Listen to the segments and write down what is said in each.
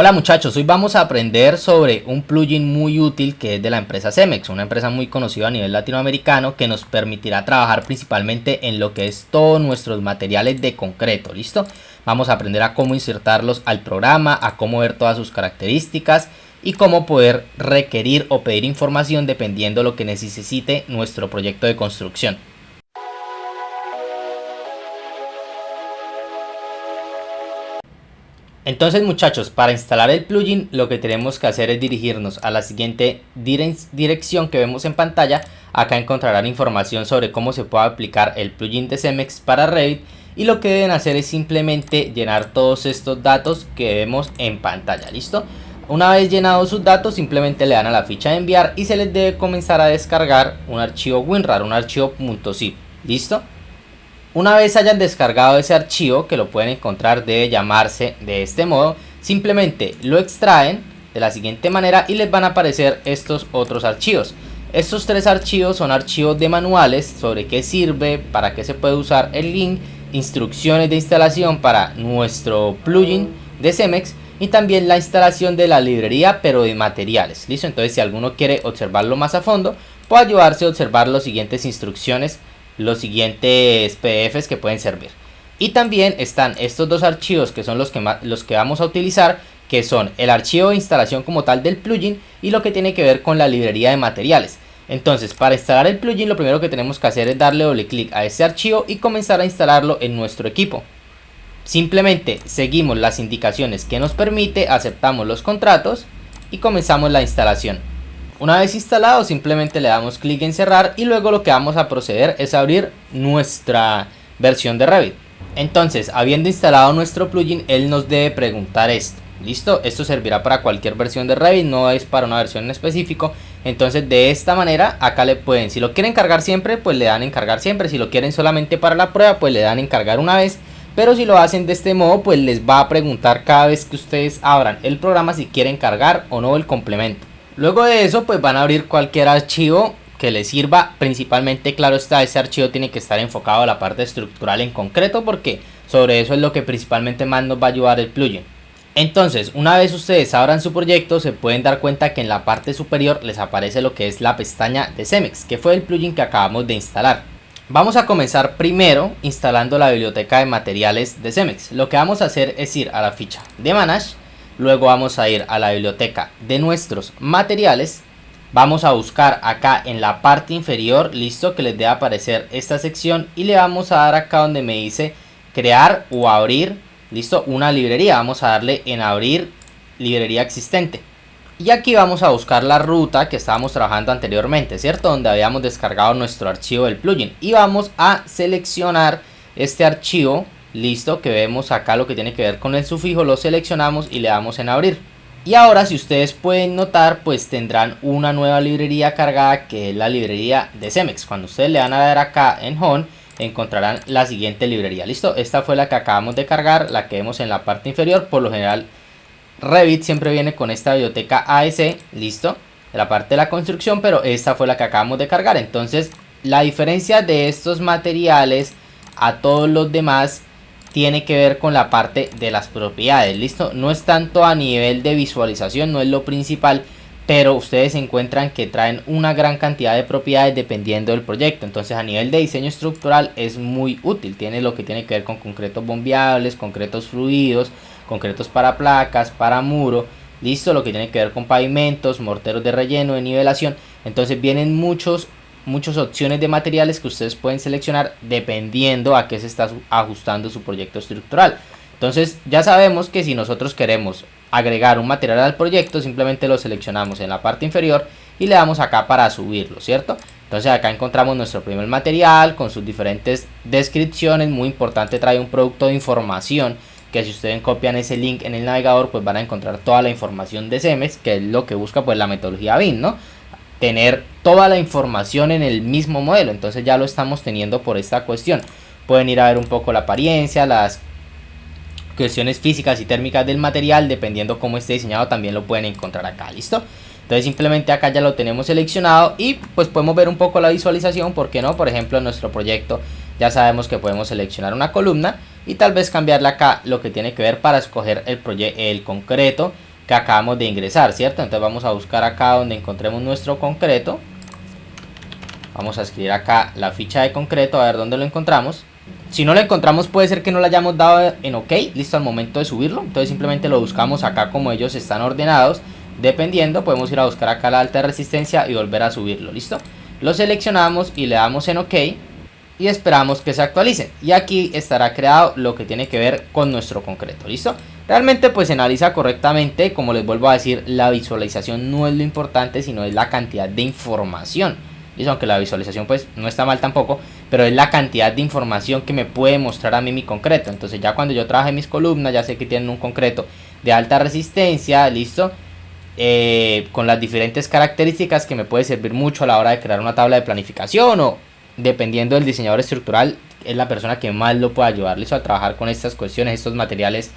Hola muchachos, hoy vamos a aprender sobre un plugin muy útil que es de la empresa Cemex, una empresa muy conocida a nivel latinoamericano que nos permitirá trabajar principalmente en lo que es todos nuestros materiales de concreto, ¿listo? Vamos a aprender a cómo insertarlos al programa, a cómo ver todas sus características y cómo poder requerir o pedir información dependiendo de lo que necesite nuestro proyecto de construcción. Entonces muchachos, para instalar el plugin lo que tenemos que hacer es dirigirnos a la siguiente dirección que vemos en pantalla. Acá encontrarán información sobre cómo se puede aplicar el plugin de Cemex para Revit y lo que deben hacer es simplemente llenar todos estos datos que vemos en pantalla, ¿listo? Una vez llenados sus datos simplemente le dan a la ficha de enviar y se les debe comenzar a descargar un archivo WinRAR, un archivo .zip, ¿listo? Una vez hayan descargado ese archivo, que lo pueden encontrar, debe llamarse de este modo, simplemente lo extraen de la siguiente manera y les van a aparecer estos otros archivos. Estos tres archivos son archivos de manuales sobre qué sirve, para qué se puede usar el link, instrucciones de instalación para nuestro plugin de Cemex y también la instalación de la librería pero de materiales, ¿listo? Entonces si alguno quiere observarlo más a fondo, puede ayudarse a observar las siguientes instrucciones, los siguientes PDFs que pueden servir. Y también están estos dos archivos que son los que vamos a utilizar, que son el archivo de instalación como tal del plugin y lo que tiene que ver con la librería de materiales. Entonces para instalar el plugin lo primero que tenemos que hacer es darle doble clic a este archivo y comenzar a instalarlo en nuestro equipo. Simplemente seguimos las indicaciones que nos permite, aceptamos los contratos y comenzamos la instalación. Una vez instalado simplemente le damos clic en cerrar y luego lo que vamos a proceder es abrir nuestra versión de Revit. Entonces, habiendo instalado nuestro plugin, él nos debe preguntar esto, ¿listo? Esto servirá para cualquier versión de Revit, no es para una versión en específico. Entonces de esta manera acá le pueden, si lo quieren cargar siempre pues le dan en cargar siempre, si lo quieren solamente para la prueba pues le dan en cargar una vez. Pero si lo hacen de este modo pues les va a preguntar cada vez que ustedes abran el programa si quieren cargar o no el complemento. Luego de eso pues van a abrir cualquier archivo que les sirva, principalmente claro está, ese archivo tiene que estar enfocado a la parte estructural en concreto porque sobre eso es lo que principalmente más nos va a ayudar el plugin. Entonces una vez ustedes abran su proyecto se pueden dar cuenta que en la parte superior les aparece lo que es la pestaña de Cemex, que fue el plugin que acabamos de instalar. Vamos a comenzar primero instalando la biblioteca de materiales de Cemex. Lo que vamos a hacer es ir a la ficha de Manage. Luego vamos a ir a la biblioteca de nuestros materiales. Vamos a buscar acá en la parte inferior, listo, que les debe aparecer esta sección. Y le vamos a dar acá donde me dice crear o abrir, listo, una librería. Vamos a darle en abrir librería existente. Y aquí vamos a buscar la ruta que estábamos trabajando anteriormente, ¿cierto? Donde habíamos descargado nuestro archivo del plugin. Y vamos a seleccionar este archivo. Listo, que vemos acá lo que tiene que ver con el sufijo, lo seleccionamos y le damos en abrir. Y ahora si ustedes pueden notar pues tendrán una nueva librería cargada que es la librería de Cemex. Cuando ustedes le dan a dar acá en Home encontrarán la siguiente librería. Listo, esta fue la que acabamos de cargar, la que vemos en la parte inferior. Por lo general Revit siempre viene con esta biblioteca AEC, listo, de la parte de la construcción, pero esta fue la que acabamos de cargar. Entonces la diferencia de estos materiales a todos los demás tiene que ver con la parte de las propiedades, listo, no es tanto a nivel de visualización, no es lo principal, pero ustedes encuentran que traen una gran cantidad de propiedades dependiendo del proyecto. Entonces a nivel de diseño estructural es muy útil, tiene lo que tiene que ver con concretos bombeables, concretos fluidos, concretos para placas, para muro, listo, lo que tiene que ver con pavimentos, morteros de relleno, de nivelación. Entonces vienen muchas opciones de materiales que ustedes pueden seleccionar dependiendo a qué se está ajustando su proyecto estructural. Entonces ya sabemos que si nosotros queremos agregar un material al proyecto simplemente lo seleccionamos en la parte inferior y le damos acá para subirlo, ¿cierto? Entonces acá encontramos nuestro primer material con sus diferentes descripciones. Muy importante, trae un producto de información que si ustedes copian ese link en el navegador pues van a encontrar toda la información de Cemex, que es lo que busca pues la metodología BIM, ¿no? Tener toda la información en el mismo modelo. Entonces ya lo estamos teniendo por esta cuestión. Pueden ir a ver un poco la apariencia, las cuestiones físicas y térmicas del material, dependiendo cómo esté diseñado también lo pueden encontrar acá, listo. Entonces simplemente acá ya lo tenemos seleccionado y pues podemos ver un poco la visualización, ¿por qué no? Por ejemplo en nuestro proyecto ya sabemos que podemos seleccionar una columna y tal vez cambiarle acá lo que tiene que ver para escoger el concreto que acabamos de ingresar, ¿cierto? Entonces vamos a buscar acá donde encontremos nuestro concreto. Vamos a escribir acá la ficha de concreto, a ver dónde lo encontramos. Si no lo encontramos puede ser que no lo hayamos dado en OK, listo, al momento de subirlo. Entonces simplemente lo buscamos acá como ellos están ordenados. Dependiendo, podemos ir a buscar acá la alta resistencia y volver a subirlo, listo. Lo seleccionamos y le damos en OK y esperamos que se actualice. Y aquí estará creado lo que tiene que ver con nuestro concreto, listo. Realmente pues se analiza correctamente, como les vuelvo a decir, la visualización no es lo importante, sino es la cantidad de información. ¿Listo? Aunque la visualización pues no está mal tampoco, pero es la cantidad de información que me puede mostrar a mí mi concreto. Entonces ya cuando yo trabaje mis columnas, ya sé que tienen un concreto de alta resistencia, listo, con las diferentes características que me puede servir mucho a la hora de crear una tabla de planificación, o dependiendo del diseñador estructural, es la persona que más lo puede ayudar, listo, a trabajar con estas cuestiones, estos materiales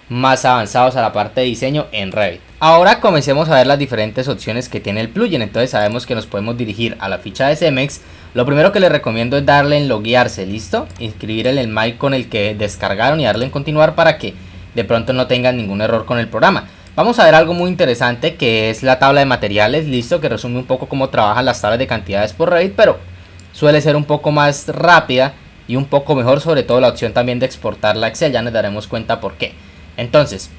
más avanzados a la parte de diseño en Revit. Ahora comencemos a ver las diferentes opciones que tiene el plugin. Entonces sabemos que nos podemos dirigir a la ficha de CEMEX. Lo primero que les recomiendo es darle en loguearse, listo, inscribir el mail con el que descargaron y darle en continuar para que de pronto no tengan ningún error con el programa. Vamos a ver algo muy interesante, que es la tabla de materiales, listo, que resume un poco cómo trabajan las tablas de cantidades por Revit, pero suele ser un poco más rápida y un poco mejor, sobre todo la opción también de exportar la Excel, ya nos daremos cuenta por qué. Entonces,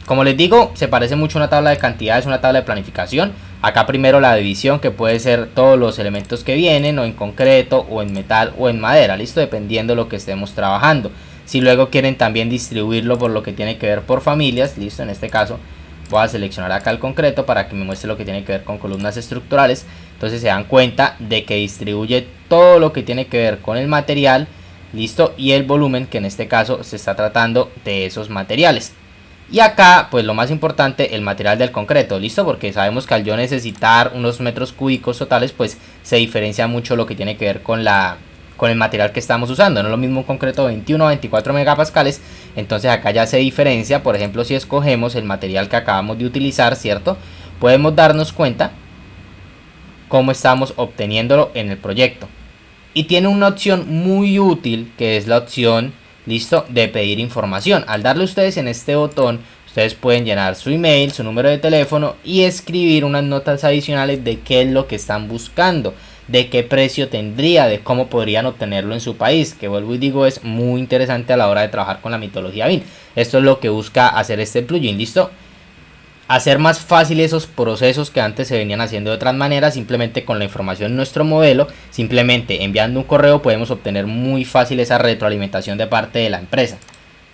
como les digo, se parece mucho a una tabla de cantidades, una tabla de planificación. Acá primero la división, que puede ser todos los elementos que vienen, o en concreto, o en metal, o en madera, listo, dependiendo de lo que estemos trabajando. Si luego quieren también distribuirlo por lo que tiene que ver por familias, listo, en este caso voy a seleccionar acá el concreto para que me muestre lo que tiene que ver con columnas estructurales. Entonces se dan cuenta de que distribuye todo lo que tiene que ver con el material, listo, y el volumen, que en este caso se está tratando de esos materiales. Y acá pues lo más importante, el material del concreto, listo, porque sabemos que al yo necesitar unos metros cúbicos totales, pues se diferencia mucho lo que tiene que ver con el material que estamos usando. No es lo mismo un concreto 21 a 24 megapascales, entonces acá ya se diferencia. Por ejemplo, si escogemos el material que acabamos de utilizar, cierto, podemos darnos cuenta cómo estamos obteniéndolo en el proyecto. Y tiene una opción muy útil, que es la opción, listo, de pedir información. Al darle ustedes en este botón, ustedes pueden llenar su email, su número de teléfono y escribir unas notas adicionales de qué es lo que están buscando, de qué precio tendría, de cómo podrían obtenerlo en su país, que vuelvo y digo, es muy interesante a la hora de trabajar con la metodología BIM. Esto es lo que busca hacer este plugin, listo. Hacer más fácil esos procesos que antes se venían haciendo de otras maneras, simplemente con la información en nuestro modelo, simplemente enviando un correo podemos obtener muy fácil esa retroalimentación de parte de la empresa.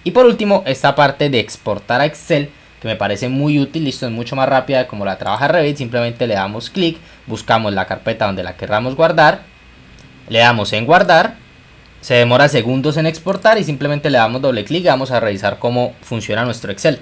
Y por último, esta parte de exportar a Excel, que me parece muy útil, listo, es mucho más rápida de como la trabaja Revit. Simplemente le damos clic, buscamos la carpeta donde la querramos guardar, le damos en guardar, se demora segundos en exportar y simplemente le damos doble clic y vamos a revisar cómo funciona nuestro Excel.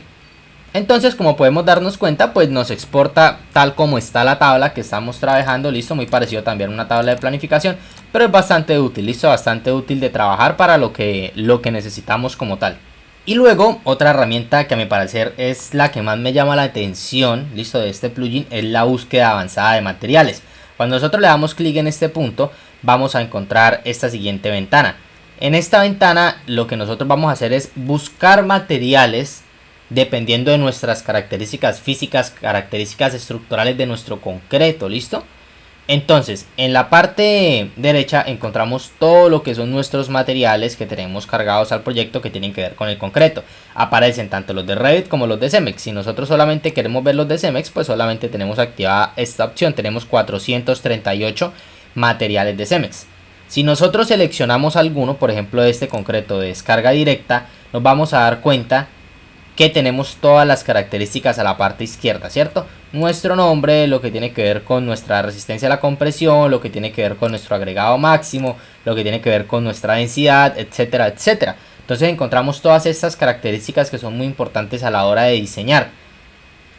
Entonces, como podemos darnos cuenta, pues nos exporta tal como está la tabla que estamos trabajando, listo, muy parecido también a una tabla de planificación, pero es bastante útil, listo, bastante útil de trabajar para lo que necesitamos como tal. Y luego, otra herramienta que a mi parecer es la que más me llama la atención, listo, de este plugin, es la búsqueda avanzada de materiales. Cuando nosotros le damos clic en este punto, vamos a encontrar esta siguiente ventana. En esta ventana, lo que nosotros vamos a hacer es buscar materiales dependiendo de nuestras características físicas, características estructurales de nuestro concreto, ¿listo? Entonces, en la parte derecha encontramos todo lo que son nuestros materiales que tenemos cargados al proyecto que tienen que ver con el concreto. Aparecen tanto los de Revit como los de CEMEX. Si nosotros solamente queremos ver los de CEMEX, pues solamente tenemos activada esta opción. Tenemos 438 materiales de CEMEX. Si nosotros seleccionamos alguno, por ejemplo este concreto de descarga directa, nos vamos a dar cuenta que tenemos todas las características a la parte izquierda, ¿cierto? Nuestro nombre, lo que tiene que ver con nuestra resistencia a la compresión, lo que tiene que ver con nuestro agregado máximo, lo que tiene que ver con nuestra densidad, etcétera, etcétera. Entonces encontramos todas estas características que son muy importantes a la hora de diseñar.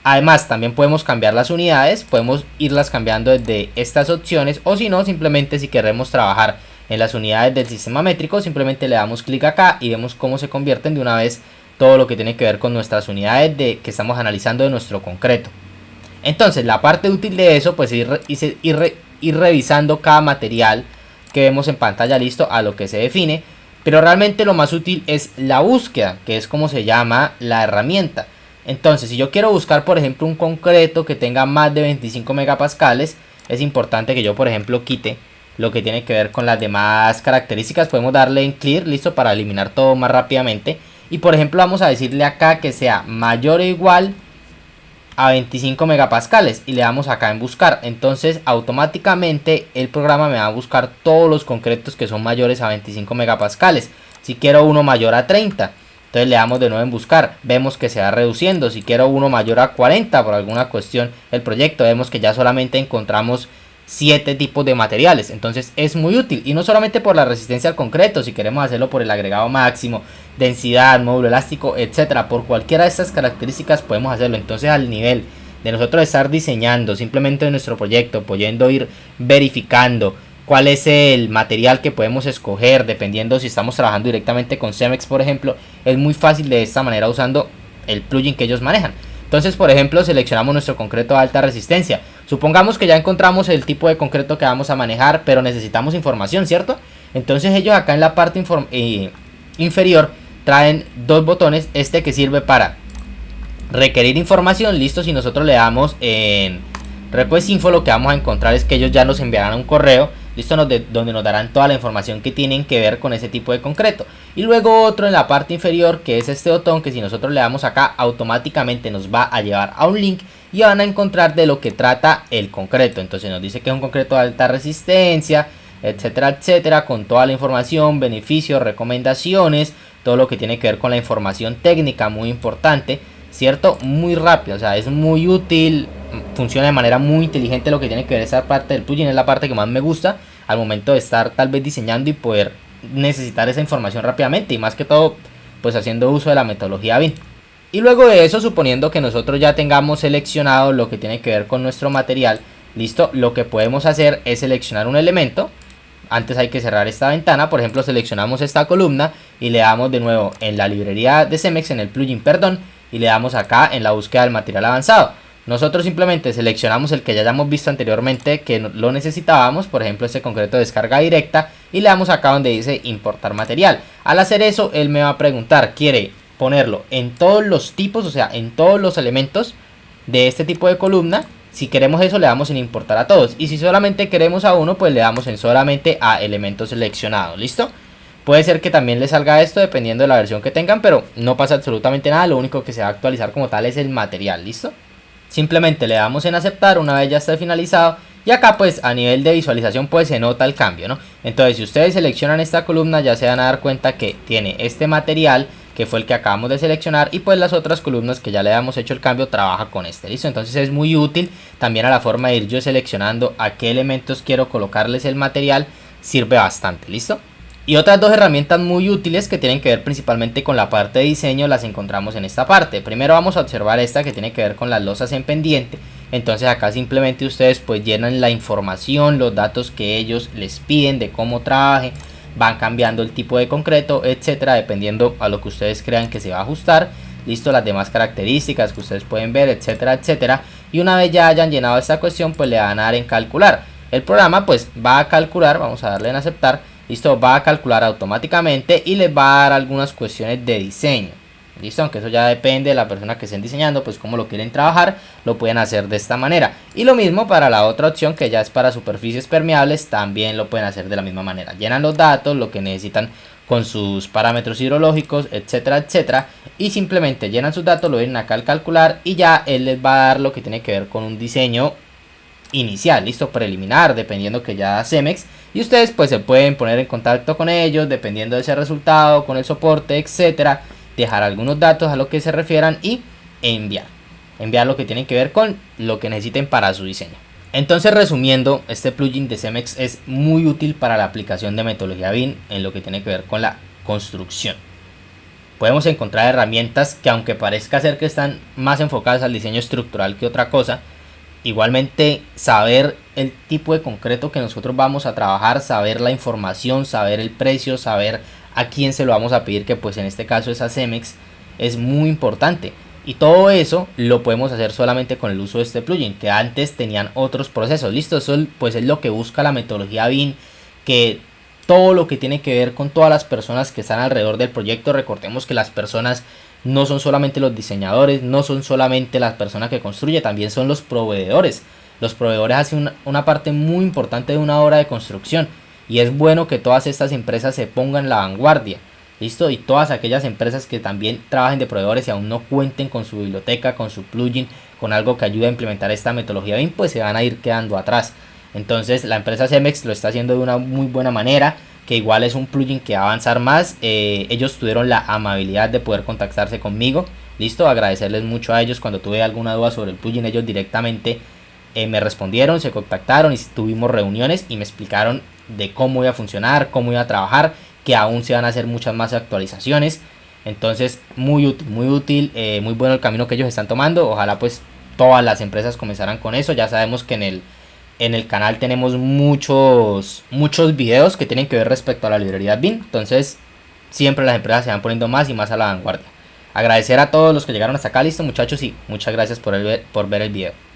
Además, también podemos cambiar las unidades, podemos irlas cambiando desde estas opciones, o si no, simplemente si queremos trabajar en las unidades del sistema métrico, simplemente le damos clic acá y vemos cómo se convierten de una vez todo lo que tiene que ver con nuestras unidades que estamos analizando de nuestro concreto. Entonces, la parte útil de eso, pues ir revisando cada material que vemos en pantalla, listo, a lo que se define. Pero realmente lo más útil es la búsqueda, que es como se llama la herramienta. Entonces, si yo quiero buscar, por ejemplo, un concreto que tenga más de 25 megapascales, es importante que yo, por ejemplo, quite lo que tiene que ver con las demás características. Podemos darle en clear, listo, para eliminar todo más rápidamente. Y por ejemplo, vamos a decirle acá que sea mayor o igual a 25 megapascales y le damos acá en buscar. Entonces automáticamente el programa me va a buscar todos los concretos que son mayores a 25 megapascales. Si quiero uno mayor a 30, entonces le damos de nuevo en buscar, vemos que se va reduciendo. Si quiero uno mayor a 40 por alguna cuestión el proyecto, vemos que ya solamente encontramos 7 tipos de materiales. Entonces es muy útil, y no solamente por la resistencia al concreto, si queremos hacerlo por el agregado máximo, densidad, módulo elástico, etcétera, por cualquiera de estas características podemos hacerlo. Entonces al nivel de nosotros estar diseñando simplemente en nuestro proyecto, pudiendo ir verificando cuál es el material que podemos escoger, dependiendo si estamos trabajando directamente con Cemex, por ejemplo, es muy fácil de esta manera usando el plugin que ellos manejan. Entonces, por ejemplo, seleccionamos nuestro concreto de alta resistencia. Supongamos que ya encontramos el tipo de concreto que vamos a manejar, pero necesitamos información, ¿cierto? Entonces ellos acá en la parte inferior traen dos botones. Este que sirve para requerir información, listo. Si nosotros le damos en Request Info, lo que vamos a encontrar es que ellos ya nos enviarán un correo, listo, donde nos darán toda la información que tienen que ver con ese tipo de concreto. Y luego otro en la parte inferior, que es este botón, que si nosotros le damos acá, automáticamente nos va a llevar a un link y van a encontrar de lo que trata el concreto. Entonces nos dice que es un concreto de alta resistencia, etcétera, etcétera, con toda la información, beneficios, recomendaciones, todo lo que tiene que ver con la información técnica, muy importante, ¿cierto? Muy rápido, o sea, es muy útil, funciona de manera muy inteligente. Lo que tiene que ver esa parte del plugin es la parte que más me gusta al momento de estar tal vez diseñando y poder necesitar esa información rápidamente, y más que todo pues haciendo uso de la metodología BIM. Y luego de eso, suponiendo que nosotros ya tengamos seleccionado lo que tiene que ver con nuestro material, listo, lo que podemos hacer es seleccionar un elemento. Antes hay que cerrar esta ventana. Por ejemplo, seleccionamos esta columna y le damos de nuevo en la librería de Cemex, en el plugin, perdón, y le damos acá en la búsqueda del material avanzado. Nosotros simplemente seleccionamos el que ya hayamos visto anteriormente que lo necesitábamos, por ejemplo este concreto de descarga directa, y le damos acá donde dice importar material. Al hacer eso, él me va a preguntar, ¿quiere ponerlo en todos los tipos, o sea, en todos los elementos de este tipo de columna? Si queremos eso, le damos en importar a todos, y si solamente queremos a uno, pues le damos en solamente a elementos seleccionados. ¿Listo? Puede ser que también le salga esto dependiendo de la versión que tengan, pero no pasa absolutamente nada. Lo único que se va a actualizar como tal es el material. ¿Listo? Simplemente le damos en aceptar una vez ya esté finalizado, y acá pues a nivel de visualización pues se nota el cambio, ¿no? Entonces si ustedes seleccionan esta columna, ya se van a dar cuenta que tiene este material que fue el que acabamos de seleccionar, y pues las otras columnas que ya le habíamos hecho el cambio trabaja con este. ¿Listo? Entonces es muy útil también a la forma de ir yo seleccionando a qué elementos quiero colocarles el material, sirve bastante. ¿Listo? Y otras dos herramientas muy útiles que tienen que ver principalmente con la parte de diseño las encontramos en esta parte. Primero vamos a observar esta que tiene que ver con las losas en pendiente. Entonces acá simplemente ustedes pues llenan la información, los datos que ellos les piden de cómo trabaje, van cambiando el tipo de concreto, etcétera, dependiendo a lo que ustedes crean que se va a ajustar. Listo, las demás características que ustedes pueden ver, etcétera, etcétera. Y una vez ya hayan llenado esta cuestión, pues le van a dar en calcular. El programa pues va a calcular, vamos a darle en aceptar. Listo, va a calcular automáticamente y les va a dar algunas cuestiones de diseño. Listo, aunque eso ya depende de la persona que estén diseñando, pues como lo quieren trabajar, lo pueden hacer de esta manera. Y lo mismo para la otra opción, que ya es para superficies permeables, también lo pueden hacer de la misma manera. Llenan los datos, lo que necesitan con sus parámetros hidrológicos, etcétera, etcétera, y simplemente llenan sus datos, lo vienen acá al calcular, y ya él les va a dar lo que tiene que ver con un diseño inicial, listo, preliminar, dependiendo que ya Cemex, y ustedes pues se pueden poner en contacto con ellos dependiendo de ese resultado, con el soporte, etcétera, dejar algunos datos a lo que se refieran y enviar lo que tienen que ver con lo que necesiten para su diseño. Entonces, resumiendo, este plugin de Cemex es muy útil para la aplicación de metodología BIM en lo que tiene que ver con la construcción. Podemos encontrar herramientas que, aunque parezca ser que están más enfocadas al diseño estructural que otra cosa, igualmente saber el tipo de concreto que nosotros vamos a trabajar, saber la información, saber el precio, saber a quién se lo vamos a pedir, que pues en este caso es a Cemex, es muy importante. Y todo eso lo podemos hacer solamente con el uso de este plugin, que antes tenían otros procesos. Listo, eso pues es lo que busca la metodología BIM, que todo lo que tiene que ver con todas las personas que están alrededor del proyecto, recordemos que las personas no son solamente los diseñadores, no son solamente las personas que construyen, también son los proveedores. Los proveedores hacen una parte muy importante de una obra de construcción y es bueno que todas estas empresas se pongan en la vanguardia. ¿Listo? Y todas aquellas empresas que también trabajen de proveedores y aún no cuenten con su biblioteca, con su plugin, con algo que ayude a implementar esta metodología BIM, pues se van a ir quedando atrás. Entonces la empresa Cemex lo está haciendo de una muy buena manera, que igual es un plugin que va a avanzar más. Ellos tuvieron la amabilidad de poder contactarse conmigo. Listo, agradecerles mucho a ellos cuando tuve alguna duda sobre el plugin. Ellos directamente me respondieron, se contactaron y tuvimos reuniones y me explicaron de cómo iba a funcionar, cómo iba a trabajar, que aún se van a hacer muchas más actualizaciones. Entonces muy útil, muy bueno el camino que ellos están tomando. Ojalá pues todas las empresas comenzaran con eso. Ya sabemos que en el canal tenemos muchos videos que tienen que ver respecto a la librería BIM. Entonces siempre las empresas se van poniendo más y más a la vanguardia. Agradecer a todos los que llegaron hasta acá, listo muchachos, y muchas gracias por ver el video.